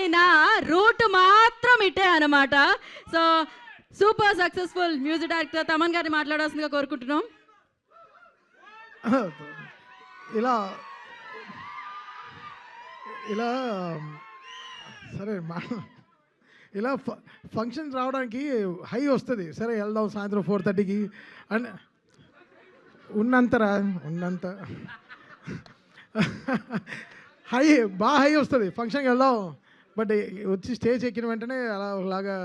అయినా రూట్ మాత్రం ఇటే అనమాట. So super successful music director Thaman గారిని మాట్లాడాల్సిందిగా కోరుకుంటున్నాం. ఇలా ఇలా సరే ఇలా ఫంక్షన్స్ రావడానికి హై వస్తుంది. సరే వెళ్దాం సాయంత్రం 4:30కి అని ఉన్నంత హై బాగా హై వస్తుంది. ఫంక్షన్కి వెళ్దాం, బట్ వచ్చి స్టేజ్ ఎక్కిన వెంటనే అలాగా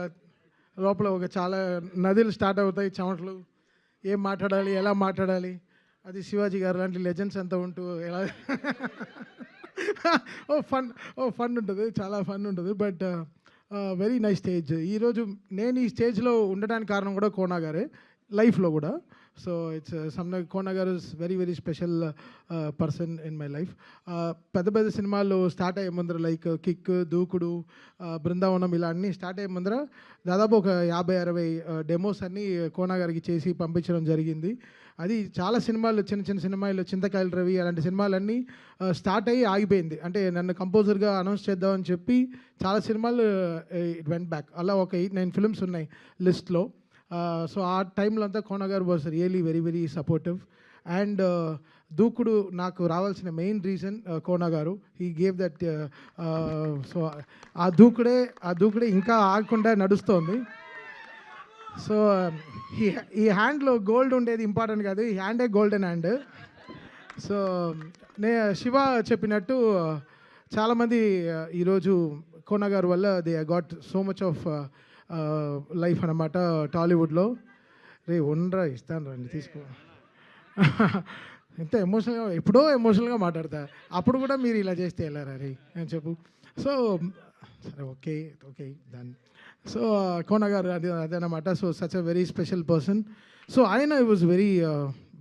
లోపల ఒక చాలా నదులు స్టార్ట్ అవుతాయి, చెమటలు, ఏం మాట్లాడాలి, ఎలా మాట్లాడాలి, అది శివాజీ గారు లాంటి లెజెండ్స్ అంతా ఉంటూ ఎలా ఫన్ ఉంటుంది, చాలా ఫన్ ఉంటుంది. But very nice stage. ఈరోజు నేను ఈ స్టేజ్లో ఉండడానికి కారణం కూడా కోనా గారే, లైఫ్లో కూడా. సో ఇట్స్ కోనా గారు is very very special person in my life. పెద్ద పెద్ద సినిమాలు స్టార్ట్ అయ్యే ముందర లైక్ కిక్, దూకుడు, బృందావనం ఇలా అన్నీ స్టార్ట్ అయ్యే ముందర దాదాపు ఒక 50-60 డెమోస్ అన్నీ కోనా గారికి చేసి పంపించడం జరిగింది. అది చాలా సినిమాలు, చిన్న చిన్న సినిమాలు, చింతకాయల రవి అలాంటి సినిమాలన్నీ స్టార్ట్ అయ్యి ఆగిపోయింది. అంటే నన్ను కంపోజర్గా అనౌన్స్ చేద్దామని చెప్పి చాలా సినిమాలు ఇట్ వెంట్ బ్యాక్. అలా ఒక 8-9 ఫిల్మ్స్ ఉన్నాయి లిస్ట్లో. సో ఆ టైంలో అంతా కోనా గారు was really very very supportive. And దూకుడు నాకు రావాల్సిన మెయిన్ రీజన్ కోనా గారు. He gave that. సో ఆ దూకుడే ఇంకా ఆగకుండా నడుస్తోంది. సో ఈ హ్యాండ్లో గోల్డ్ ఉండేది ఇంపార్టెంట్ కాదు, ఈ హ్యాండే గోల్డెన్ హ్యాండ్. సో శివ చెప్పినట్టు చాలామంది ఈరోజు కోనా గారు వల్ల they got so much of life అన్నమాట టాలీవుడ్లో. ఉండరా ఇస్తాను రండి తీసుకో. ఎంత ఎమోషనల్గా, ఎప్పుడో ఎమోషనల్గా మాట్లాడతా, అప్పుడు కూడా మీరు ఇలా చేస్తే వెళ్ళారా రే అని చెప్పు. సో సరే ఓకే దాన్ని. సో కోనా గారు అదనమాట. So such a very special person. So ఆయన ఐ వాజ్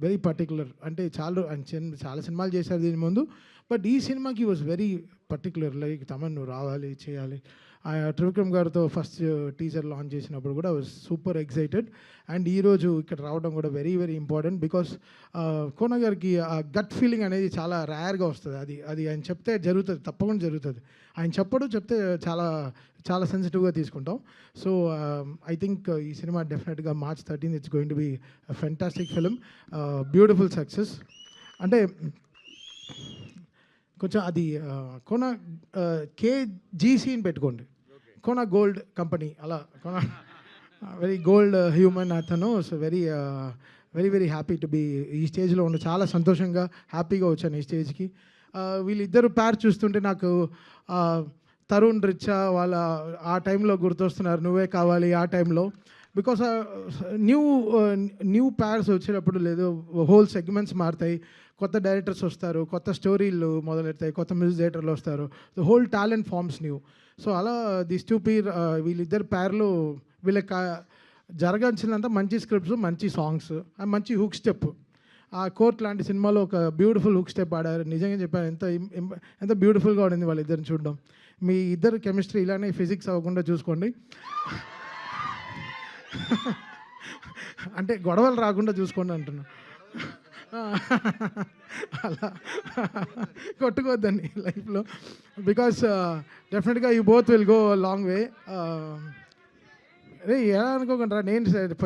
వెరీ పర్టికులర్. అంటే చాలా సినిమాలు చేశారు దీని ముందు, బట్ ఈ సినిమాకి was very particular. Like Thaman నువ్వు రావాలి, చేయాలి. త్రివిక్రమ్ గారితో ఫస్ట్ టీజర్ లాంచ్ చేసినప్పుడు కూడా వాజ్ సూపర్ ఎక్సైటెడ్. అండ్ ఈరోజు ఇక్కడ రావడం కూడా very very important. Because Kona గారికి ఆ గట్ ఫీలింగ్ అనేది చాలా రేర్గా వస్తుంది. అది ఆయన చెప్తే జరుగుతుంది, తప్పకుండా జరుగుతుంది. ఆయన చెప్తే చాలా చాలా సెన్సిటివ్గా తీసుకుంటాం. సో ఐ థింక్ ఈ సినిమా డెఫినెట్గా March 13 it's going to be fantastic film, beautiful success. అంటే కొంచెం అది కోనా KGCని పెట్టుకోండి, కోనా గోల్డ్ కంపెనీ, అలా కోనా వెరీ గోల్డ్ హ్యూమన్ అతను. So very very happy to be ఈ స్టేజ్లో ఉండి, చాలా సంతోషంగా హ్యాపీగా వచ్చాను ఈ స్టేజ్కి. వీళ్ళిద్దరు పేరు చూస్తుంటే నాకు తరుణ్ రిచా వాళ్ళ ఆ టైంలో గుర్తొస్తున్నారు, నువ్వే కావాలి ఆ టైంలో. బికాస్ న్యూ ప్యార్స్ వచ్చేటప్పుడు లేదు, హోల్ సెగ్మెంట్స్ మారుతాయి, కొత్త డైరెక్టర్స్ వస్తారు, కొత్త స్టోరీలు మొదలెడతాయి, కొత్త మ్యూజిక్ డైరెక్టర్లు వస్తారు, the whole talent forms new. So అలా దిస్ టూ పీర్ వీళ్ళిద్దరు ప్యార్లు వీళ్ళకి జరగాల్సినంత మంచి స్క్రిప్ట్స్, మంచి సాంగ్స్, మంచి హుక్ స్టెప్. ఆ కోర్ట్ లాంటి సినిమాలో ఒక బ్యూటిఫుల్ హుక్ స్టెప్ ఆడారు. నిజంగా చెప్పాను, ఎంత బ్యూటిఫుల్గా ఉండింది వాళ్ళిద్దరిని చూడడం. మీ ఇద్దరు కెమిస్ట్రీ ఇలానే ఫిజిక్స్ అవ్వకుండా చూసుకోండి, అంటే గొడవలు రాకుండా చూసుకోండి అంటున్నా. అలా కొట్టుకోవద్దండి లైఫ్లో. బికాస్ డెఫినెట్గా you both will go long way. అరే ఎలా అనుకోకుండా, నేను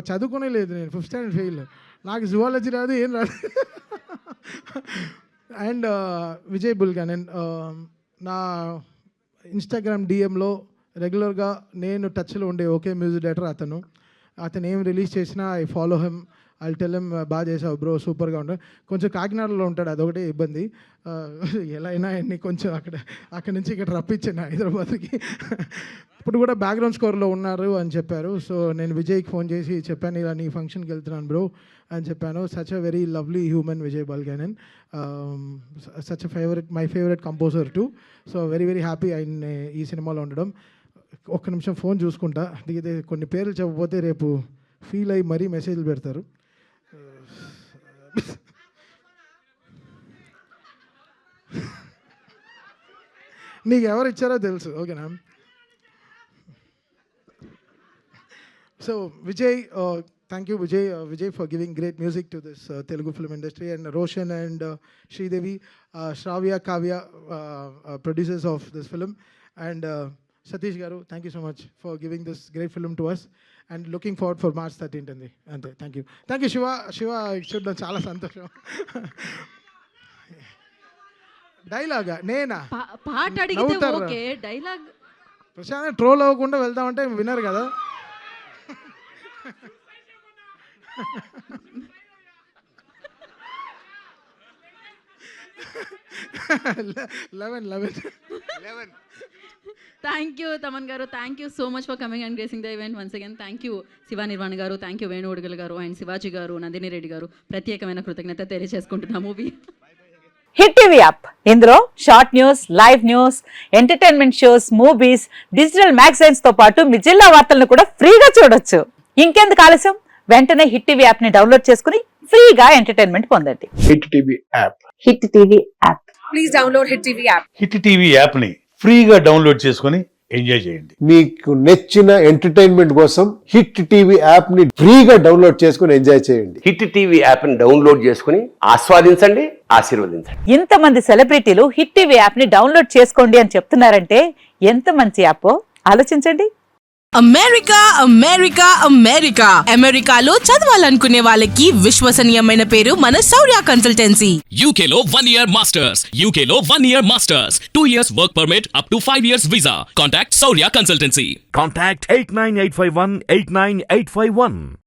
చదువుకునే లేదు, నేను 5th స్టాండర్డ్ ఫెయిల్, నాకు జువాలజీ రాదు, ఏం రాదు. అండ్ విజయ్ బుల్గానన్ నా ఇన్స్టాగ్రామ్ డిఎంలో రెగ్యులర్గా నేను టచ్లో ఉండే ఒకే మ్యూజిక్ డైరెక్టర్ అతను ఏం రిలీజ్ చేసినా I follow him, I tell him బాగా చేసావు బ్రో, సూపర్గా ఉంటాడు. కొంచెం కాకినాడలో ఉంటాడు, అదొకటే ఇబ్బంది. ఎలా అయినా అన్ని కొంచెం అక్కడి నుంచి ఇక్కడ రప్పించాను హైదరాబాద్కి. ఇప్పుడు కూడా బ్యాక్గ్రౌండ్ స్కోర్లో ఉన్నారు అని చెప్పారు. సో నేను విజయ్కి ఫోన్ చేసి చెప్పాను, ఇలా నీ ఫంక్షన్కి వెళ్తున్నాను బ్రో అని చెప్పాను. Such a very lovely human Vijay Bulganin, such a my favourite composer too. So very very happy ఆయన ఈ సినిమాలో ఉండడం. ఒక్క నిమిషం ఫోన్ చూసుకుంటా, దిగితే కొన్ని పేర్లు చెప్పకపోతే రేపు ఫీల్ అయ్యి మరీ మెసేజ్లు పెడతారు. నీకు ఎవరు ఇచ్చారో తెలుసు, ఓకేనా? So Vijay, thank you Vijay for giving great music to this Telugu film industry, and Roshan and Sridevi, Shravya, Kavya, producers of this film, and Satish garu, thank you so much for giving this great film to us and looking forward for March 13th అండి. అంతే, thank you Shiva చూడడం చాలా సంతోషం. డైలాగా నేనా పాట అడిగితే నవ్వుతారా? Okay, dialogue Prashanth troll అవ్వకుండా వెళ్దామంటే వినరు కదా. 11. థ్యాంక్ యూ తమన్ గారు, thank you so much for coming and gracing the event once again. Thank you Shiva Nirvan గారు, థ్యాంక్ యూ వేణు ఉడగల్ గారు అండ్ శివాజీ గారు, నందిని రెడ్డి గారు, ప్రత్యేకమైన కృతజ్ఞత తెలియజేసుకుంటున్నా మూవీ. హిట్ టీవీ యాప్, ఇందులో short news, live news, entertainment shows, movies, digital magazines తో పాటు మీ జిల్లా వార్తలను కూడా ఫ్రీగా చూడొచ్చు. ఇంకెందుకు ఆలస్యం, వెంటనే హిట్ టీవీ యాప్ ని డౌన్లోడ్ చేసుకుని ఫ్రీగా ఎంటర్టైన్మెంట్ పొందండి. Hit TV app. Hit TV app, please download hit TV app. Hit TV యాప్ని ఫ్రీగా డౌన్లోడ్ చేసుకొని ఎంజాయ్ చేయండి. మీకు నచ్చిన ఎంటర్టైన్మెంట్ కోసం హిట్ టీవీ యాప్ ని ఫ్రీగా డౌన్లోడ్ చేసుకుని ఎంజాయ్ చేయండి. హిట్ టీవీ యాప్ని డౌన్లోడ్ చేసుకుని ఆస్వాదించండి, ఆశీర్వదించండి. ఇంతమంది సెలబ్రిటీలు హిట్ టీవీ యాప్ ని డౌన్లోడ్ చేసుకోండి అని చెప్తున్నారంటే ఎంత మంచి యాప్ ఆలోచించండి. అమెరికా అమెరికాలో చదవాలనుకునే వాళ్ళకి విశ్వసనీయమైన పేరు మన శౌర్య కన్సల్టెన్సీ. UK లో 1 year masters, UK లో 1 year masters, 2 years work permit up to 5 years visa. Contact Saurya Consultancy. Contact 89851 89851.